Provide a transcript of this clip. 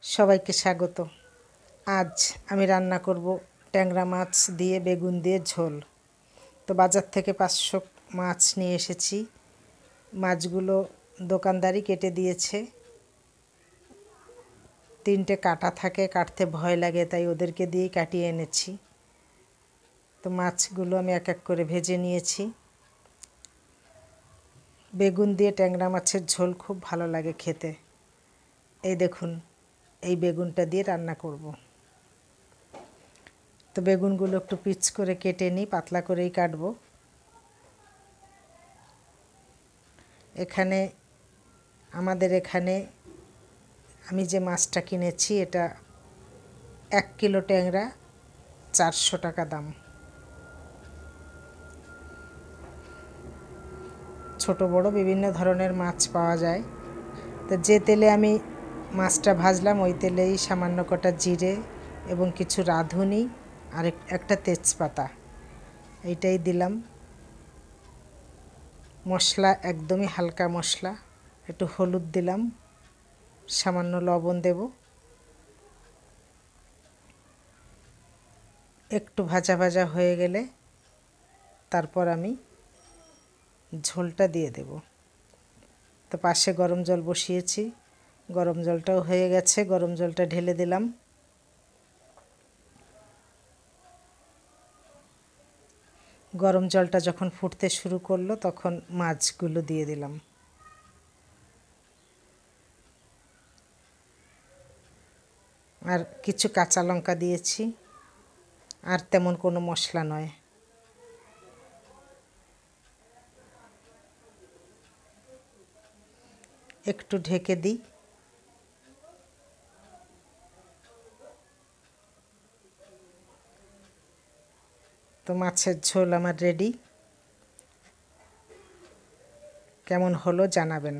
সবাইকে স্বাগত। আজ আমি রান্না করব ট্যাংরা মাছ দিয়ে বেগুন দিয়ে ঝোল। তো বাজার থেকে 500 মাছ নিয়ে এসেছি। মাছগুলো দোকানদারই কেটে দিয়েছে। 3টে কাটা থাকে, কাটতে ভয় লাগে, তাই ওদেরকে দিয়েই কাটিয়ে এনেছি। তো মাছগুলো আমি এক এক করে ভেজে নিয়েছি। বেগুন দিয়ে ট্যাংরা মাছের ঝোল খুব ভালো লাগে খেতে। এই দেখুন, এই বেগুনটা দিয়ে রান্না করব। তো বেগুনগুলো একটু পিচ করে কেটে নিই, পাতলা করেই কাটবো। আমাদের এখানে আমি যে মাছটা কিনেছি, এটা 1 কিলো ট্যাংরা 400 টাকা দাম। ছোট বড় বিভিন্ন ধরনের মাছ পাওয়া যায়। তো যে তেলে আমি মাছটা ভাজলাম, ওই তেলেই সামান্য কটা জিরে এবং কিছু রাঁধুনি আর একটা তেজপাতা এইটাই দিলাম। মশলা একদমই হালকা মশলা, একটু হলুদ দিলাম, সামান্য লবণ দেব। একটু ভাজা ভাজা হয়ে গেলে তারপর আমি ঝোলটা দিয়ে দেব। তো পাশে গরম জল বসিয়েছি, গরম জলটাও হয়ে গেছে, গরম জলটা ঢেলে দিলাম। গরম জলটা যখন ফুটতে শুরু করলো, তখন মাছগুলো দিয়ে দিলাম। আর কিছু কাঁচা লঙ্কা দিয়েছি, আর তেমন কোনো মশলা নয়। একটু ঢেকে দিই। তো মাছের ঝোল আমার রেডি। কেমন হলো জানাবেন।